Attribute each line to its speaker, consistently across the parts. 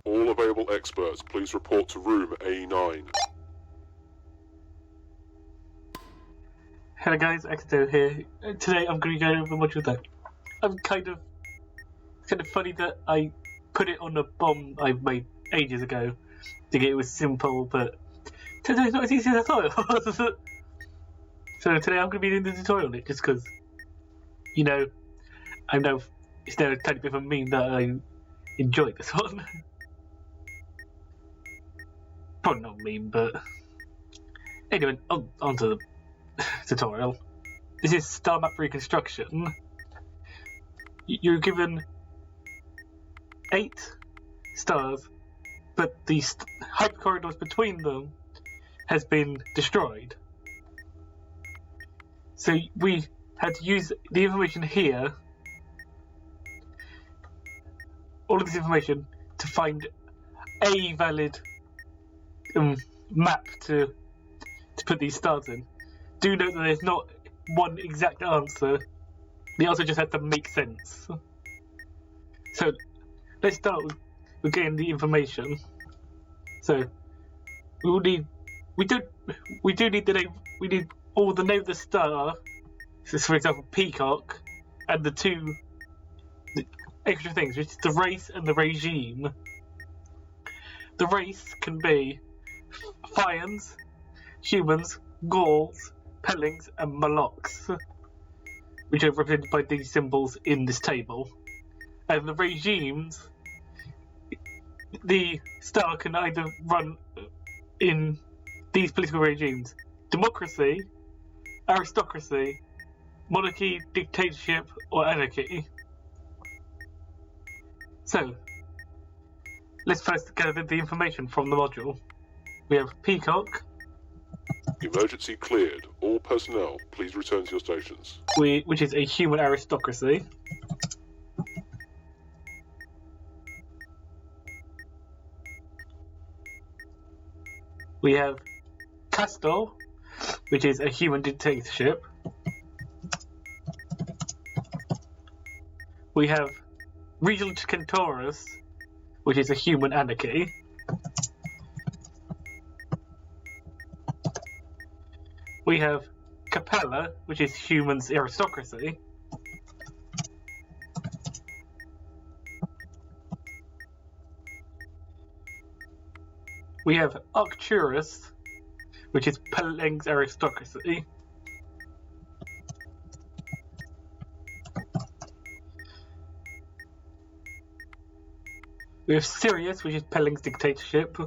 Speaker 1: All available experts, please report to room A9.
Speaker 2: Hello guys, Axodeau here. Today I'm going to go over module that. It's kind of funny that I put it on a bomb I made ages ago, thinking it was simple, but today it's not as easy as I thought it was. So today I'm going to be doing the tutorial on it, just because, you know, I know it's now a tiny bit of a meme that I enjoyed this one. Probably not a meme, but anyway, on to the tutorial. This is Starmap Reconstruction. You're given 8 stars, but the hypercorridors between them has been destroyed. So we had to use the information here, all of this information, to find a valid map to put these stars in. Do note that there's not one exact answer. The answer just has to make sense. So let's start with getting the information. So we do need the name. We need all the name of the star. So for example, Peacock, and the extra things, which is the race and the regime. The race can be Fians, humans, Gauls, Pellings, and Molochs, which are represented by these symbols in this table. And the regimes, the star can either run in these political regimes: democracy, aristocracy, monarchy, dictatorship, or anarchy. So, let's first gather the information from the module. We have Peacock.
Speaker 1: Emergency cleared. All personnel, please return to your stations.
Speaker 2: Which is a human aristocracy. We have Castor, which is a human dictatorship. We have Regional Centaurus, which is a human anarchy. We have Capella, which is humans aristocracy. We have Arcturus, which is Pelling's aristocracy. We have Sirius, which is Pelling's dictatorship.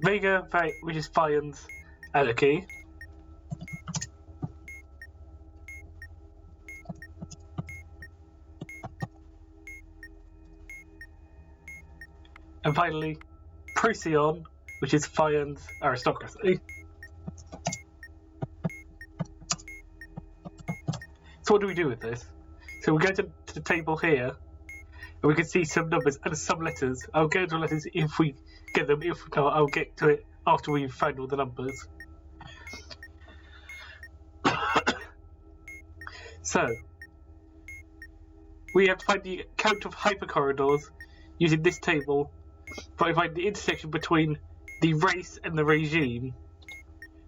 Speaker 2: Vega, which is Fian's anarchy. And finally, Procyon, which is Fian's aristocracy. So what do we do with this? So we go to the table here, and we can see some numbers and some letters. I'll go to letters if we get them. If not, I'll get to it after we've found all the numbers. So we have to find the count of hypercorridors using this table, but we find the intersection between the race and the regime.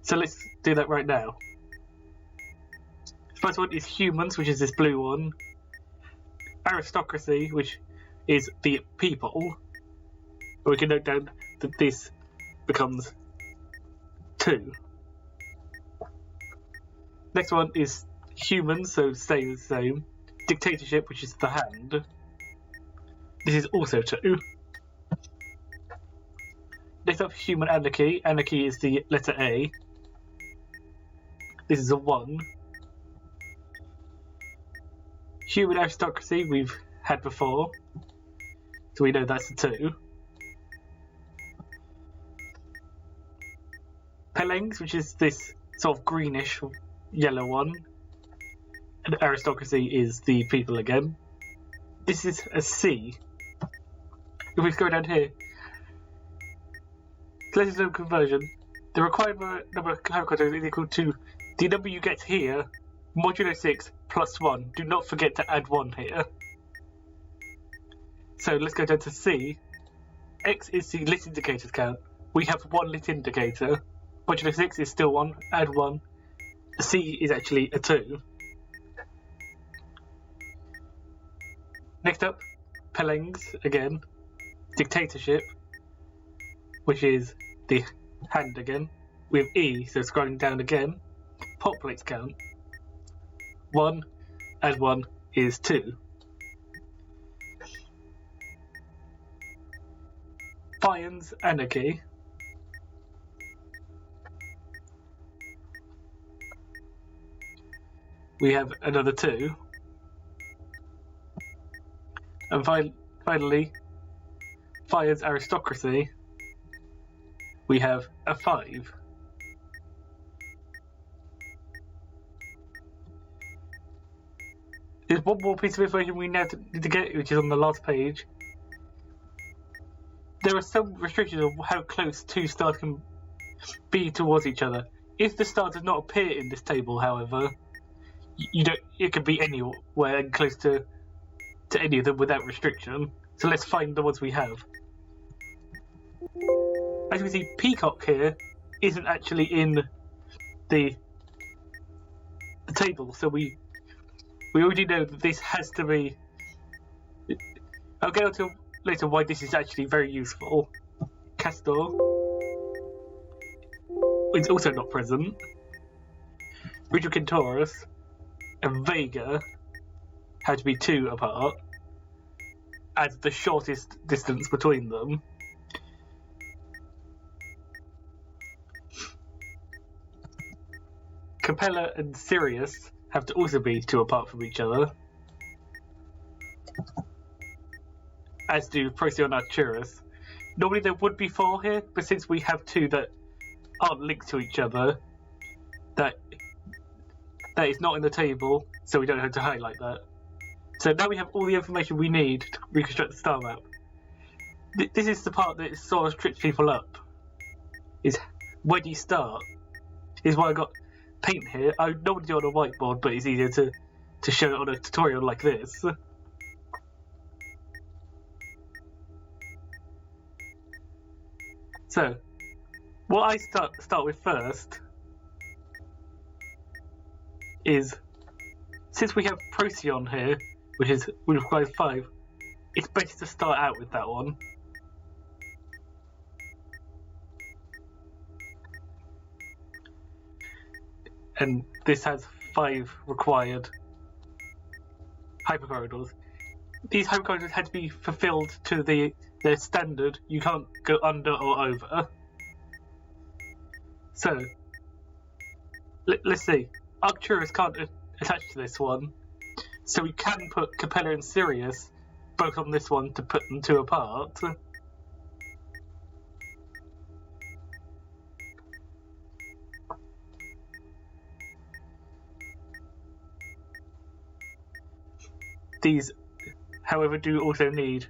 Speaker 2: So let's do that right now. The first one is humans, which is this blue one. Aristocracy, which is the people. We can note down that this becomes 2. Next one is humans, so stay the same. Dictatorship, which is the hand. This is also 2. Next up, human anarchy. Anarchy is the letter A. This is a 1. Human aristocracy we've had before, so we know that's a 2. Pellings, which is this sort of greenish yellow one, and aristocracy is the people again. This is a C. If we go down here, Celestial conversion, the required number of characters is equal to the number you get here, modulo 6 plus 1. Do not forget to add 1 here. So let's go down to C. X is the lit indicators count. We have 1 lit indicator. Modulo 6 is still 1. Add 1. C is actually a 2. Next up, Pelengs again. Dictatorship, which is the hand again. We have E, so scrolling down again. Pot plates count. 1 and 1 is 2. Fions Anarchy. We have another 2. And finally, Fions Aristocracy. We have a 5. There's one more piece of information we need to get, which is on the last page. There are some restrictions on how close 2 stars can be towards each other. If the star does not appear in this table, however, you don't. It can be anywhere close to any of them without restriction. So let's find the ones we have. As we see, Peacock here isn't actually in the table, so we already know that this has to be. I'll get onto later why this is actually very useful. Castor is also not present. Retrocentorus and Vega had to be 2 apart, as the shortest distance between them. Capella and Sirius have to also be 2 apart from each other, as do Procyon and Arcturus. Normally there would be 4 here, but since we have 2 that aren't linked to each other, that is not in the table, so we don't have to highlight that. So now we have all the information we need to reconstruct the star map. This is the part that sort of trips people up. Is where do you start? Is why I got paint here. I normally do it on a whiteboard, but it's easier to show it on a tutorial like this. So, what I start with first is, since we have Procyon here, which requires 5, it's best to start out with that one. And this has 5 required hypercorridors. These hypercorridors had to be fulfilled to their standard. You can't go under or over. So, let's see. Arcturus can't attach to this one, so we can put Capella and Sirius both on this one to put them 2 apart. These, however, do also need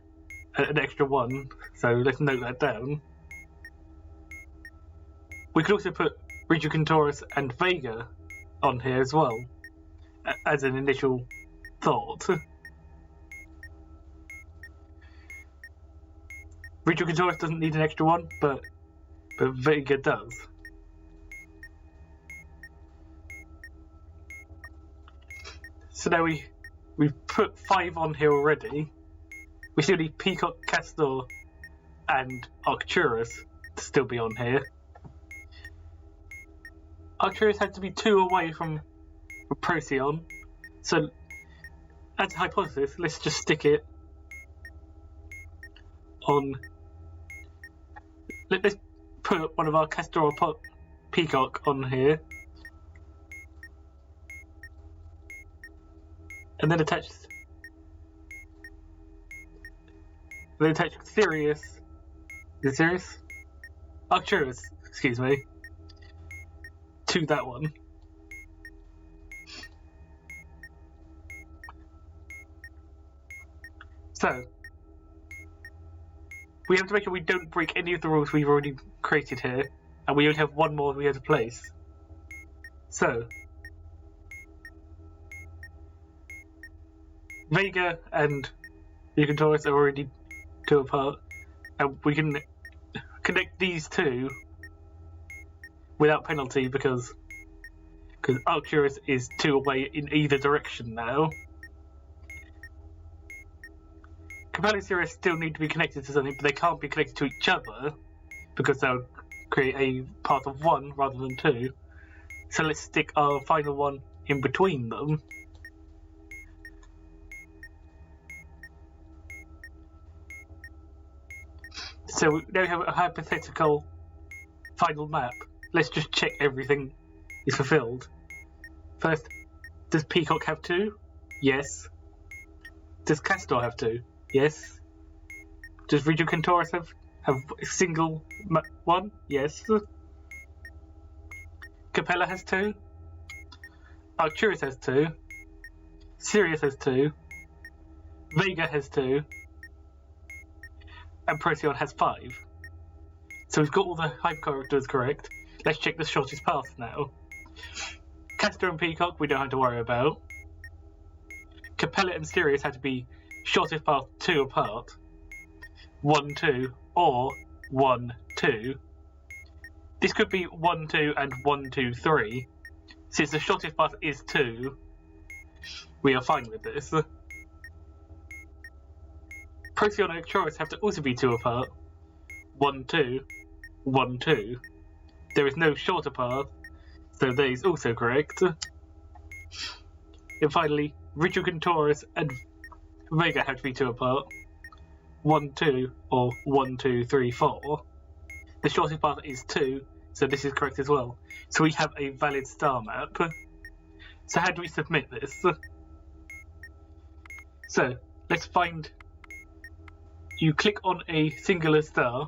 Speaker 2: an extra 1, so let's note that down. We could also put Retrocentorus and Vega on here as well, as an initial thought. Retrocentorus doesn't need an extra 1, but Vega does. So now we've put 5 on here already. We still need Peacock, Castor, and Arcturus to still be on here. Arcturus had to be 2 away from Procyon, so as a hypothesis, let's just stick it on. Let's put one of our Castor or Peacock on here, and then attach Sirius. Is it Sirius? Arcturus, excuse me, to that one. So, we have to make sure we don't break any of the rules we've already created here, and we only have 1 more we have to place. So, Vega and Taurus are already 2 apart, and we can connect these two without penalty because Arcturus is 2 away in either direction now. Capella and Sirius still need to be connected to something, but they can't be connected to each other because they'll create a path of 1 rather than 2. So let's stick our final one in between them. So we now have a hypothetical final map. Let's just check everything is fulfilled. First, does Peacock have 2? Yes. Does Castor have 2? Yes. Does Recontaurus have a single one? Yes. Capella has 2. Arcturus has 2. Sirius has 2. Vega has 2. And Procyon has 5. So we've got all the hypercorridors correct. Let's check the shortest path now. Castor and Peacock we don't have to worry about. Capella and Sirius had to be shortest path 2 apart. 1, 2, or 1, 2. This could be 1, 2, and 1, 2, 3. Since the shortest path is 2, we are fine with this. Procyon and Arcturus have to also be 2 apart. 1, 2, 1, 2. There is no shorter path, so that is also correct. And finally, Recontaurus and Vega have to be 2 apart. 1, 2, or 1, 2, 3, 4. The shortest path is 2, so this is correct as well. So we have a valid star map. So how do we submit this? So, let's find... You click on a singular star.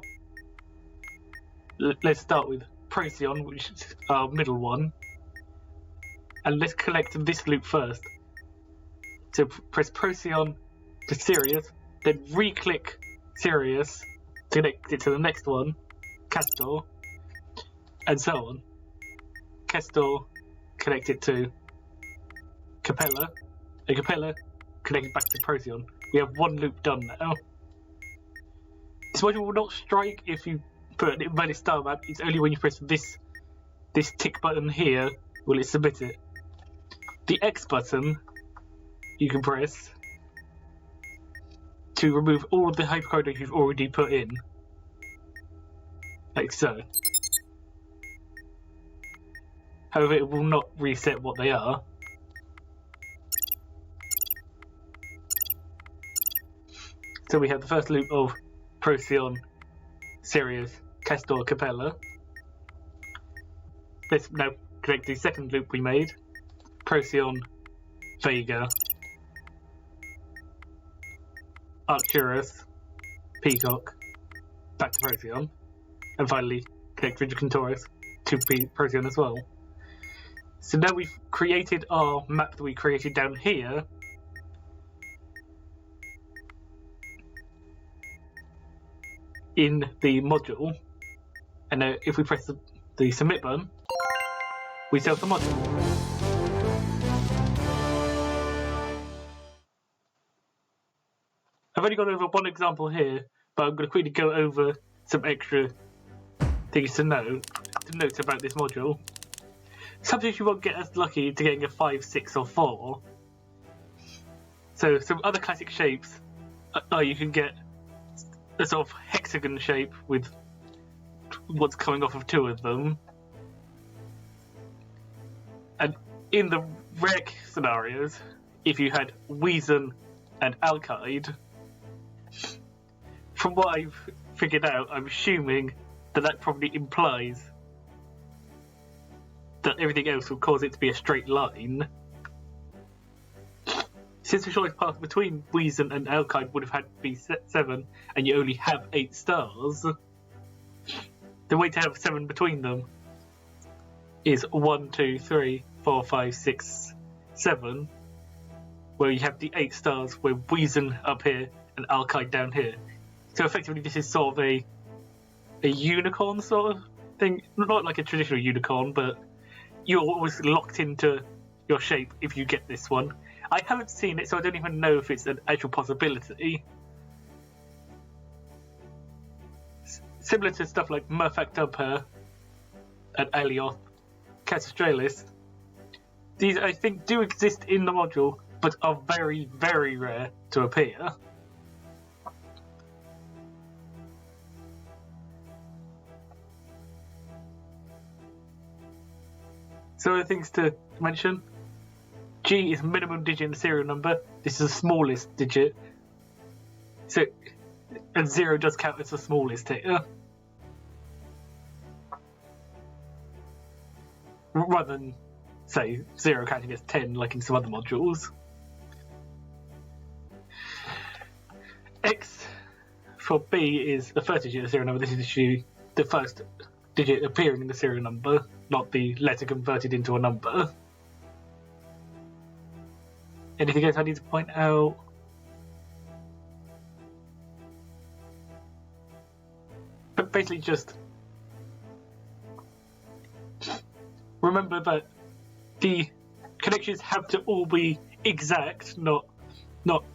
Speaker 2: Let's start with Procyon, which is our middle one. And let's collect this loop first. So press Procyon to Sirius, then re-click Sirius to connect it to the next one, Castor, and so on. Castor, connect it to Capella, and Capella, connect it back to Procyon. We have one loop done now. This module will not strike if you put an invalid star map. It's only when you press this tick button here will it submit it. The X button you can press to remove all of the hypercorridors you've already put in, like so. However, it will not reset what they are. So we have the first loop of Procyon, Sirius, Castor, Capella. Let's now connect the second loop we made. Procyon, Vega, Arcturus, Peacock, back to Procyon, and finally connect Recontaurus to Procyon as well. So now we've created our map that we created down here. In the module, and now if we press the submit button, we save the module. I've only gone over one example here, but I'm going to quickly go over some extra things to note about this module. Sometimes you won't get as lucky to getting a 5, 6, or 4. So some other classic shapes, you can get a sort of hexagon shape with what's coming off of 2 of them. And in the rare scenarios, if you had Weazen and Alkide, from what I've figured out, I'm assuming that probably implies that everything else will cause it to be a straight line. Since the shortest path between Weazen and Alkide would have had to be 7, and you only have 8 stars, the way to have 7 between them is 1, 2, 3, 4, 5, 6, 7, where you have the 8 stars with Weazen up here and Alkide down here. So effectively this is sort of a unicorn sort of thing. Not like a traditional unicorn, but you're always locked into your shape if you get this one. I haven't seen it, so I don't even know if it's an actual possibility. Similar to stuff like Murphactopper and Alioth, Catastralis, these I think do exist in the module, but are very, very rare to appear. So other things to mention. G is minimum digit in the serial number. This is the smallest digit. So, and 0 does count as the smallest here. Rather than, say, 0 counting as 10 like in some other modules. X for B is the first digit of the serial number. This is actually the first digit appearing in the serial number, not the letter converted into a number. Anything else I need to point out? But basically just remember that the connections have to all be exact, not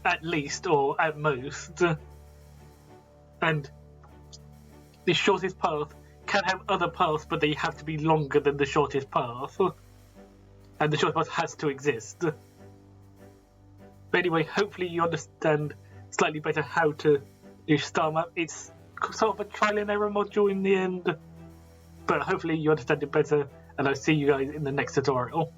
Speaker 2: at least or at most. And the shortest path can have other paths, but they have to be longer than the shortest path. And the shortest path has to exist. But anyway, hopefully you understand slightly better how to do Starmap. It's sort of a trial and error module in the end, but hopefully you understand it better, and I'll see you guys in the next tutorial.